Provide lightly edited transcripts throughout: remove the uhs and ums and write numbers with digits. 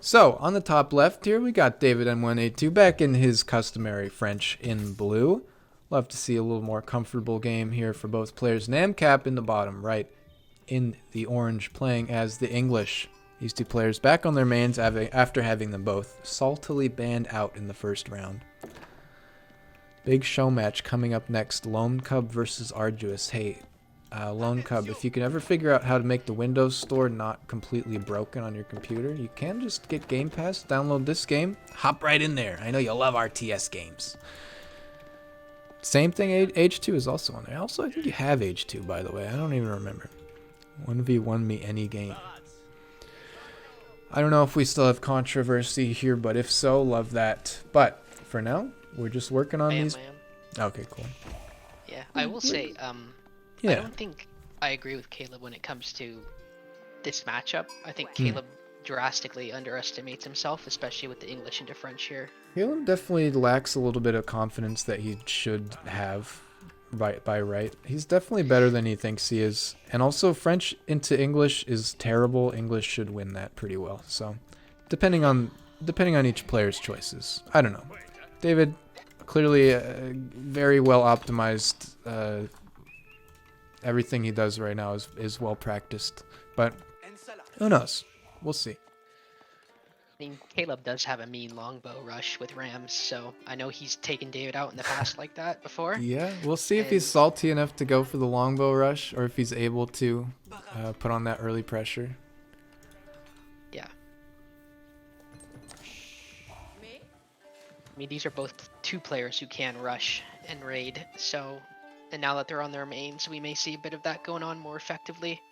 So, on the top left here, we got David M182 back in his customary French in blue. Love to see a little more comfortable game here for both players. Namcap in the bottom right in the orange playing as the English. These two players back on their mains after having them both saltily banned out in the first round. Big show match coming up next. Lone Cub versus Arduous. Hey, Lone Cub, if you can ever figure out how to make the Windows Store not completely broken on your computer, you can just get Game Pass, download this game, hop right in there. I know you love RTS games. Same thing, Age 2 is also on there. Also, I think you have Age 2, by the way. I don't even remember. 1v1 me any game. I don't know if we still have Contraversy here, but if so, love that. But for now, we're just working on these. Okay, cool. Yeah, I will say, I don't think I agree with Caleb when it comes to this matchup. I think Caleb drastically underestimates himself, especially with the English into French here. Caleb definitely lacks a little bit of confidence that he should have by right. He's definitely better than he thinks he is. And also French into English is terrible. English should win that pretty well. So depending on each player's choices. I don't know. David, clearly very well optimized. Everything he does right now is well practiced. But who knows? We'll see. I mean, Caleb does have a mean longbow rush with Rams, so I know he's taken David out in the past like that before. Yeah, we'll see if he's salty enough to go for the longbow rush, or if he's able to put on that early pressure. Yeah. I mean, these are both two players who can rush and raid, so... And now that they're on their mains, we may see a bit of that going on more effectively,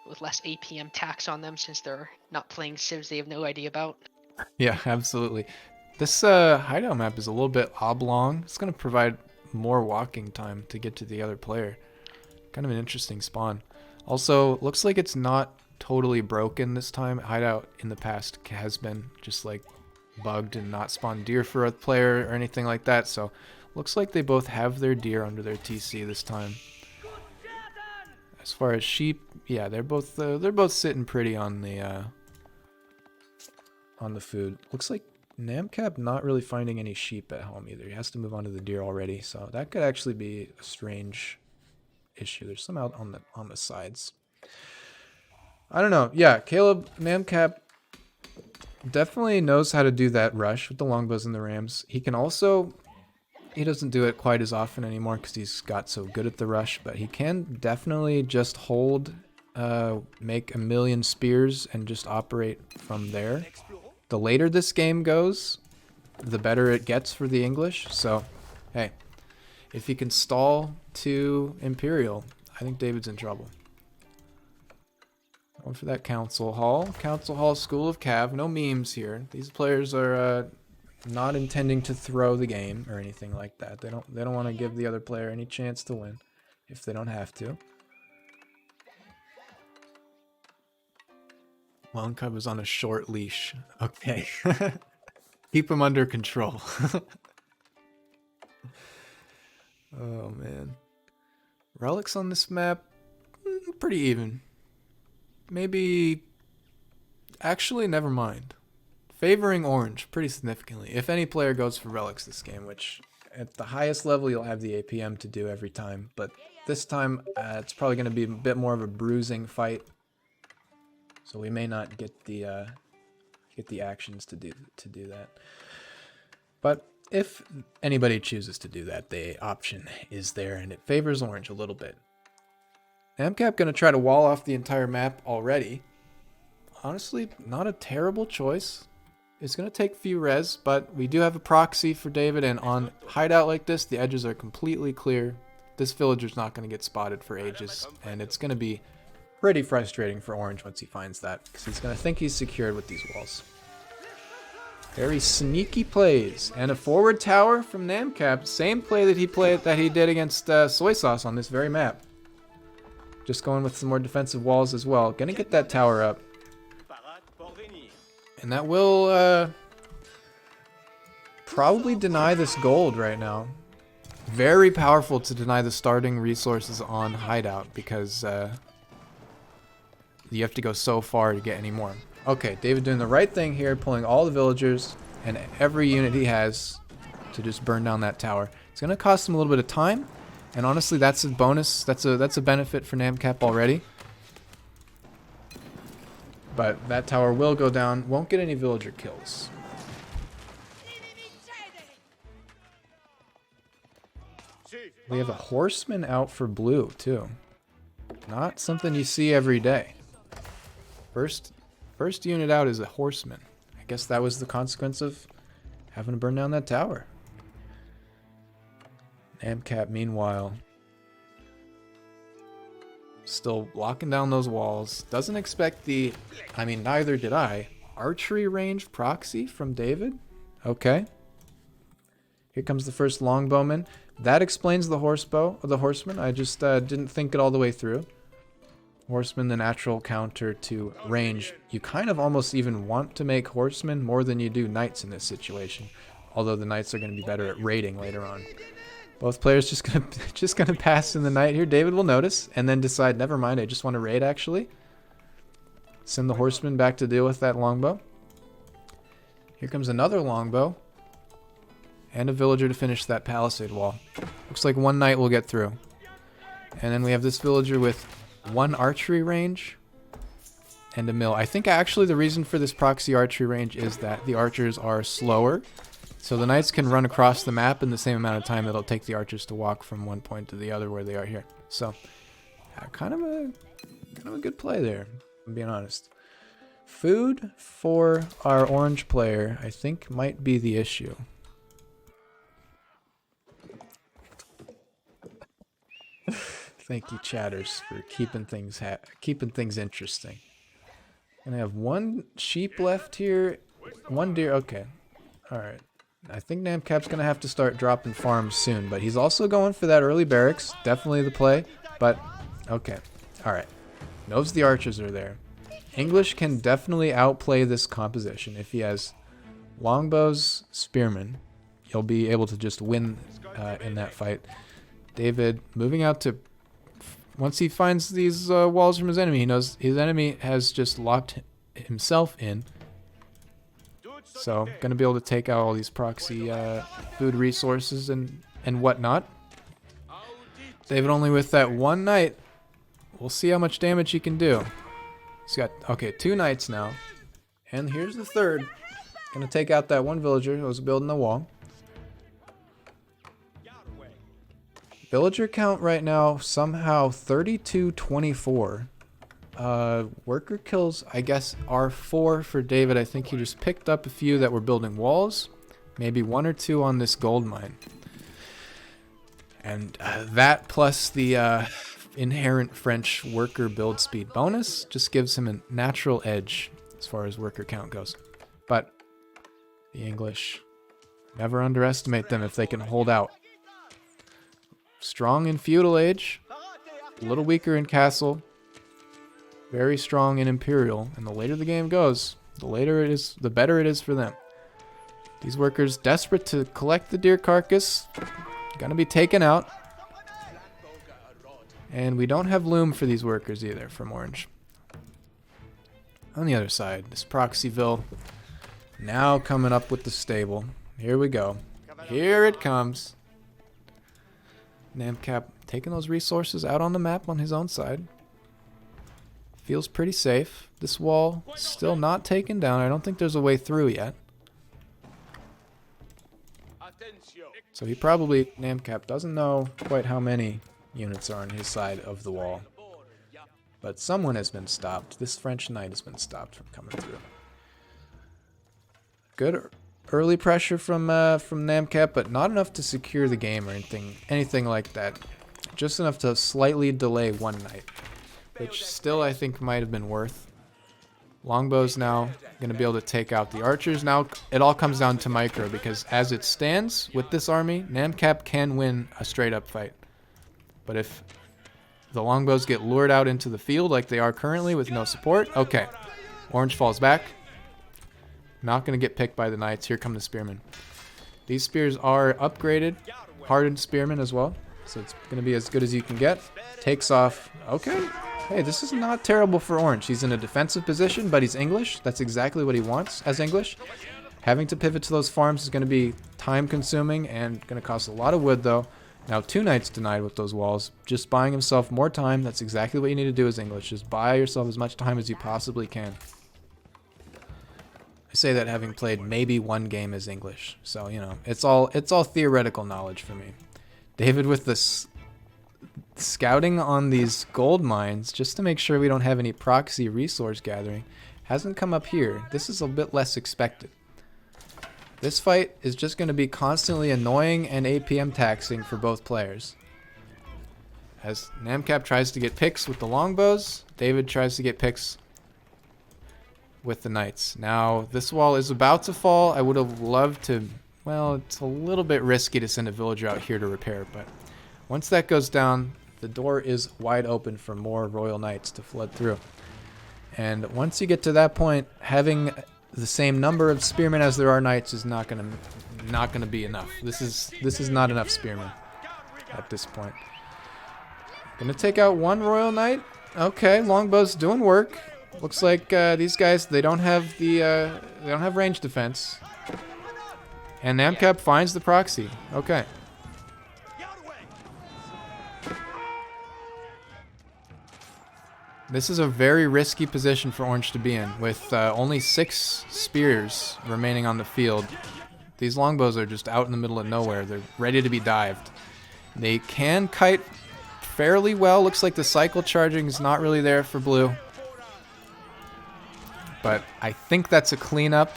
with less APM tax on them, since they're not playing civs they have no idea about. Yeah, absolutely. This hideout map is a little bit oblong. It's going to provide more walking time to get to the other player. Kind of an interesting spawn. Also, looks like it's not totally broken this time. Hideout in the past has been just like bugged and not spawned deer for a player or anything like that. So looks like they both have their deer under their TC this time. As far as sheep, yeah, they're both sitting pretty on the food. Looks like namcap not really finding any sheep at home either. He has to move on to the deer already, so that could actually be a strange issue. There's some out on the sides. I don't know. Yeah, Caleb namcap definitely knows how to do that rush with the longbows and the rams. He can also. He doesn't do it quite as often anymore because he's got so good at the rush, but he can definitely just hold, make a million spears and just operate from there. The later this game goes, the better it gets for the English. So, hey, if he can stall to Imperial, I think David's in trouble. Going for that Council Hall. Council Hall School of Cav. No memes here. These players are... not intending to throw the game or anything like that. They don't want to give the other player any chance to win if they don't have to. Lone Cub is on a short leash. Okay. Keep him under control. Oh man. Relics on this map, pretty even. Maybe actually never mind. Favoring orange pretty significantly. If any player goes for relics this game, which at the highest level you'll have the APM to do every time, but this time it's probably going to be a bit more of a bruising fight, so we may not get the actions to do that. But if anybody chooses to do that, the option is there, and it favors orange a little bit. namcap going to try to wall off the entire map already. Honestly, not a terrible choice. It's going to take a few res, but we do have a proxy for David, and on hideout like this, the edges are completely clear. This villager's not going to get spotted for ages, and it's going to be pretty frustrating for orange once he finds that, because he's going to think he's secured with these walls. Very sneaky plays, and a forward tower from namcap. Same play that he did against Soy Sauce on this very map. Just going with some more defensive walls as well. Going to get that tower up. And that will probably deny this gold right now. Very powerful to deny the starting resources on hideout, because you have to go so far to get any more. Okay, David doing the right thing here, pulling all the villagers and every unit he has to just burn down that tower. It's going to cost him a little bit of time, and honestly, that's a bonus. That's a benefit for namcap already. But that tower will go down. Won't get any villager kills. We have a horseman out for blue, too. Not something you see every day. First unit out is a horseman. I guess that was the consequence of having to burn down that tower. namcap, meanwhile, still locking down those walls. Doesn't expect the... I mean, neither did I. Archery range proxy from David? Okay. Here comes the first longbowman. That explains the horseman. I just didn't think it all the way through. Horseman, the natural counter to range. You kind of almost even want to make horsemen more than you do knights in this situation. Although the knights are going to be better at raiding later on. Both players just gonna pass in the knight here. David will notice and then decide, never mind, I just want to raid actually. Send the horseman back to deal with that longbow. Here comes another longbow. And a villager to finish that palisade wall. Looks like one knight will get through. And then we have this villager with one archery range and a mill. I think actually the reason for this proxy archery range is that the archers are slower. So the knights can run across the map in the same amount of time that it'll take the archers to walk from one point to the other where they are here. So kind of a good play there, I'm being honest. Food for our orange player, I think, might be the issue. Thank you, chatters, for keeping things interesting. And I have one sheep left here, one deer. Okay, all right. I think namcap's gonna have to start dropping farms soon, but he's also going for that early barracks. Definitely the play. But okay, all right. Knows the archers are there. English can definitely outplay this composition. If he has longbows, spearmen, he'll be able to just win in that fight. David moving out to... Once he finds these walls from his enemy, he knows his enemy has just locked himself in. So, gonna be able to take out all these proxy food resources and whatnot. David only with that one knight. We'll see how much damage he can do. He's got, okay, 2 knights now. And here's the third. Gonna take out that one villager who was building the wall. Villager count right now, somehow 32-24. Worker kills, I guess, are 4 for David. I think he just picked up a few that were building walls. Maybe 1 or 2 on this gold mine. And that plus the inherent French worker build speed bonus just gives him a natural edge as far as worker count goes. But the English, never underestimate them if they can hold out. Strong in feudal age, a little weaker in castle, very strong in imperial, and the later the game goes, the better it is for them. These workers desperate to collect the deer carcass, gonna be taken out. And we don't have loom for these workers either from orange. On the other side, this Proxyville now coming up with the stable. Here we go. Here it comes. namcap taking those resources out on the map on his own side. Feels pretty safe. This wall still not taken down. I don't think there's a way through yet. So he probably, namcap, doesn't know quite how many units are on his side of the wall. But someone has been stopped. This French knight has been stopped from coming through. Good early pressure from namcap, but not enough to secure the game or anything like that. Just enough to slightly delay one knight, which still I think might have been worth. Longbow's now going to be able to take out the archers. Now it all comes down to micro, because as it stands with this army, namcap can win a straight up fight. But if the longbows get lured out into the field like they are currently with no support, okay. Orange falls back. Not going to get picked by the knights. Here come the spearmen. These spears are upgraded, hardened spearmen as well. So it's going to be as good as you can get. Takes off. Okay. Hey, this is not terrible for Orange. He's in a defensive position, but he's English. That's exactly what he wants as English. Having to pivot to those farms is going to be time consuming and going to cost a lot of wood though. Now 2 knights denied with those walls. Just buying himself more time. That's exactly what you need to do as English. Just buy yourself as much time as you possibly can. I say that having played maybe 1 game as English. So, you know, it's all theoretical knowledge for me. David with this scouting on these gold mines just to make sure we don't have any proxy resource gathering hasn't come up here. This is a bit less expected. This fight is just going to be constantly annoying and APM taxing for both players. As namcap tries to get picks with the longbows, David tries to get picks with the knights. Now, this wall is about to fall. I would have loved to, well, it's a little bit risky to send a villager out here to repair, but once that goes down, the door is wide open for more royal knights to flood through. And once you get to that point, having the same number of spearmen as there are knights is not gonna be enough. This is not enough spearmen at this point. Gonna take out 1 royal knight. Okay, longbow's doing work. Looks like these guys, they don't have range defense. And namcap finds the proxy. Okay. This is a very risky position for Orange to be in, with only 6 spears remaining on the field. These longbows are just out in the middle of nowhere. They're ready to be dived. They can kite fairly well. Looks like the cycle charging is not really there for blue. But I think that's a cleanup.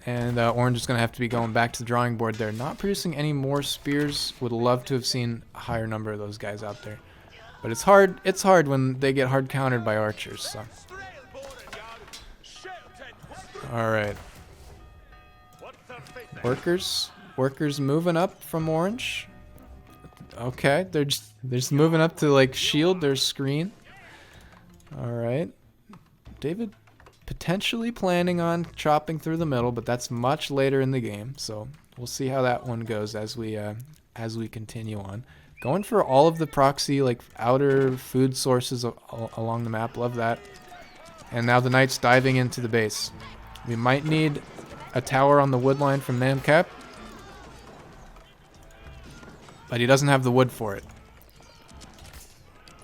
And Orange is going to have to be going back to the drawing board there. Not producing any more spears. Would love to have seen a higher number of those guys out there. But it's hard when they get hard countered by archers. So. Alright. Workers moving up from Orange. Okay, they're just moving up to like shield their screen. Alright. David potentially planning on chopping through the middle, but that's much later in the game. So we'll see how that one goes as we continue on. Going for all of the proxy, like, outer food sources along the map. Love that. And now the knight's diving into the base. We might need a tower on the wood line from namcap. But he doesn't have the wood for it.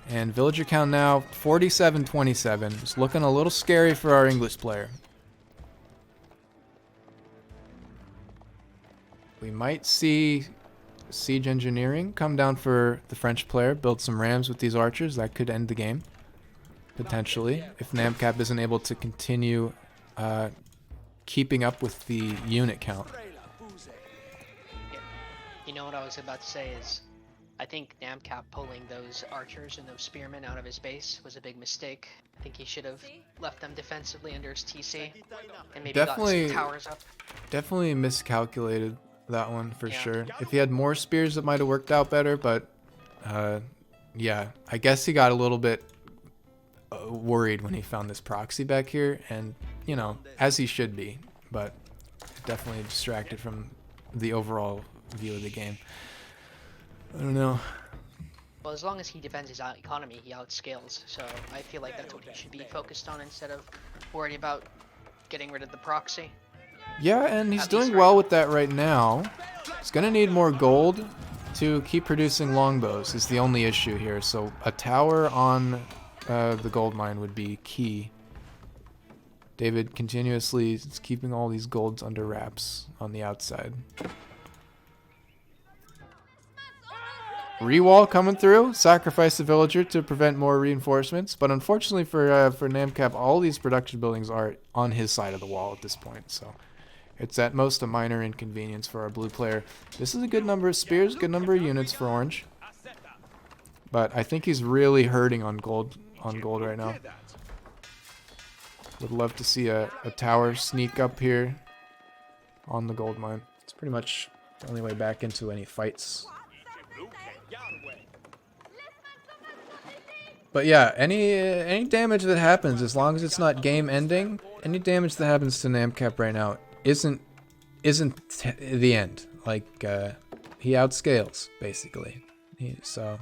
And villager count now, 47-27. It's looking a little scary for our English player. We might see siege engineering come down for the French player, build some rams with these archers. That could end the game, potentially, if namcap isn't able to continue keeping up with the unit count. Yeah. You know what I was about to say is, I think namcap pulling those archers and those spearmen out of his base was a big mistake. I think he should have left them defensively under his TC and maybe got some towers up. Definitely miscalculated that one for sure. If he had more spears, it might have worked out better, but yeah, I guess he got a little bit worried when he found this proxy back here, and you know, as he should be, but definitely distracted from the overall view of the game. I don't know. Well, as long as he defends his economy, he outscales, so I feel like that's what he should be focused on instead of worrying about getting rid of the proxy. Yeah, and he's doing well with that right now. He's going to need more gold to keep producing longbows is the only issue here. So a tower on the gold mine would be key. David continuously is keeping all these golds under wraps on the outside. Rewall coming through. Sacrifice the villager to prevent more reinforcements. But unfortunately for namcap, all these production buildings are on his side of the wall at this point. So it's at most a minor inconvenience for our blue player. This is a good number of spears, good number of units for Orange. But I think he's really hurting on gold right now. Would love to see a tower sneak up here on the gold mine. It's pretty much the only way back into any fights. But yeah, any damage that happens, as long as it's not game ending, any damage that happens to namcap right now isn't the end. Like he outscales basically. So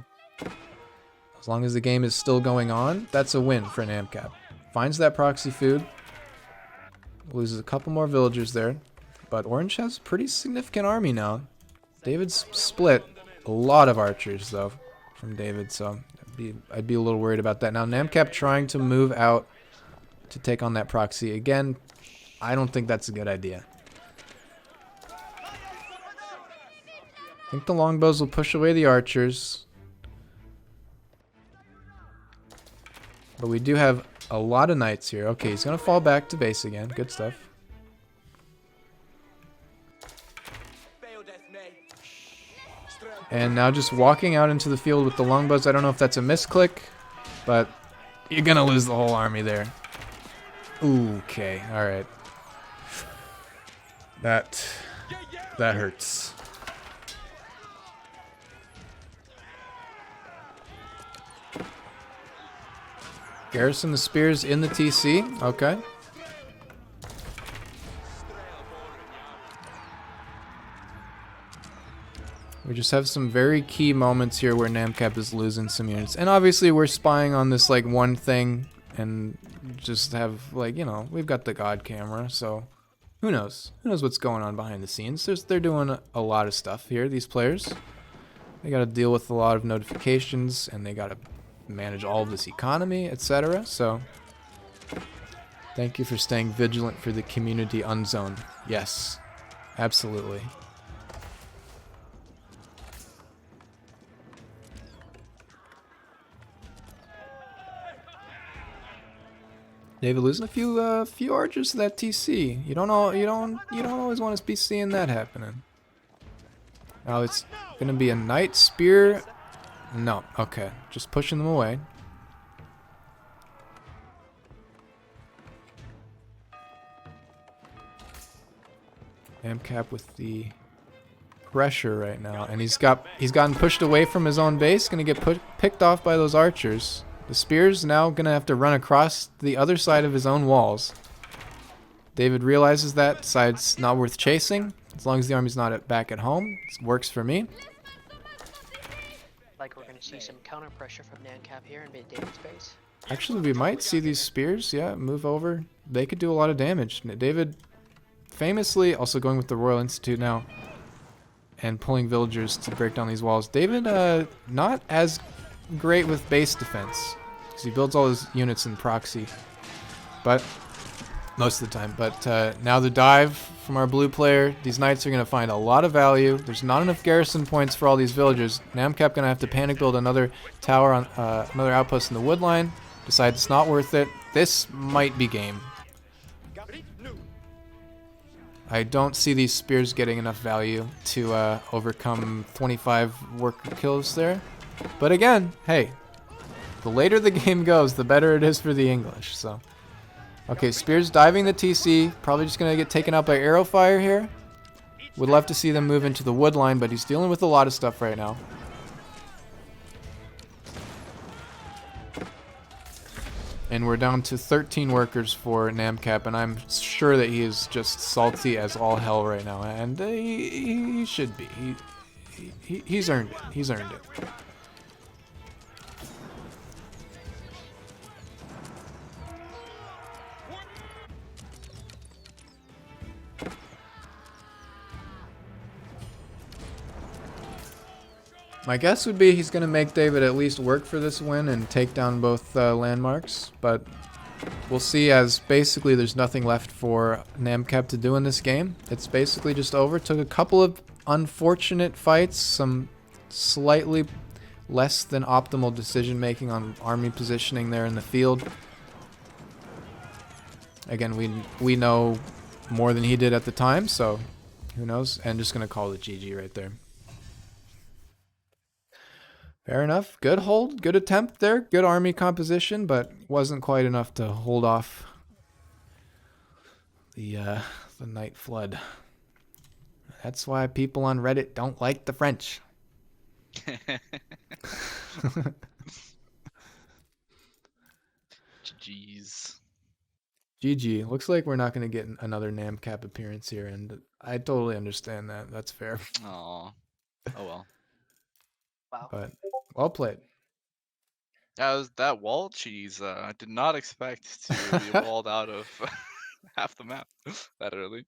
As long as the game is still going on, that's a win for namcap. Finds that proxy food. Loses a couple more villagers there. But Orange has a pretty significant army now. David's split a lot of archers, though, from David, so I'd be a little worried about that. Now, namcap trying to move out to take on that proxy. Again, I don't think that's a good idea. I think the longbows will push away the archers. But we do have a lot of knights here. Okay, he's going to fall back to base again. Good stuff. And now just walking out into the field with the longbows. I don't know if that's a misclick, but you're going to lose the whole army there. Okay, alright. That hurts. Garrison the spears in the TC. Okay. We just have some very key moments here where namcap is losing some units. And obviously we're spying on this like one thing and just have like, you know, we've got the god camera, so who knows? Who knows what's going on behind the scenes? They're doing a lot of stuff here, these players. They gotta deal with a lot of notifications and they gotta manage all of this economy, etc. So thank you for staying vigilant for the community unzone. Yes, absolutely. David losing a few archers to that TC. You don't always want to be seeing that happening. Now it's gonna be a knight spear. No, okay, just pushing them away. namcap with the pressure right now, and he's gotten pushed away from his own base. Gonna get picked off by those archers. The spear's now gonna have to run across the other side of his own walls. David realizes that, decides not worth chasing. As long as the army's not back at home, it works for me. Like we're gonna see some counter pressure from namcap here in David's base. Actually, we might see these spears, yeah, move over. They could do a lot of damage. David, famously, also going with the Royal Institute now, and pulling villagers to break down these walls. David, not as great with base defense, because he builds all his units in proxy, but most of the time. But now the dive from our blue player, these knights are going to find a lot of value. There's not enough garrison points for all these villagers. namcap going to have to panic build another tower on another outpost in the wood line. Decides it's not worth it. This might be game. I don't see these spears getting enough value to overcome 25 worker kills there. But again, hey, the later the game goes, the better it is for the English. So, okay, spears diving the TC. Probably just going to get taken out by arrow fire here. Would love to see them move into the wood line, but he's dealing with a lot of stuff right now. And we're down to 13 workers for namcap, and I'm sure that he is just salty as all hell right now. And he should be. He's earned it. He's earned it. My guess would be he's going to make David at least work for this win and take down both landmarks, but we'll see, as basically there's nothing left for namcap to do in this game. It's basically just over. Took a couple of unfortunate fights, some slightly less than optimal decision making on army positioning there in the field. Again, we know more than he did at the time, so who knows? And just going to call it GG right there. Fair enough. Good hold. Good attempt there. Good army composition, but wasn't quite enough to hold off the night flood. That's why people on Reddit don't like the French. Jeez. GG. Looks like we're not going to get another namcap appearance here, and I totally understand that. That's fair. Aw. Oh well. Wow. But well played. That wall cheese. I did not expect to be walled out of half the map that early.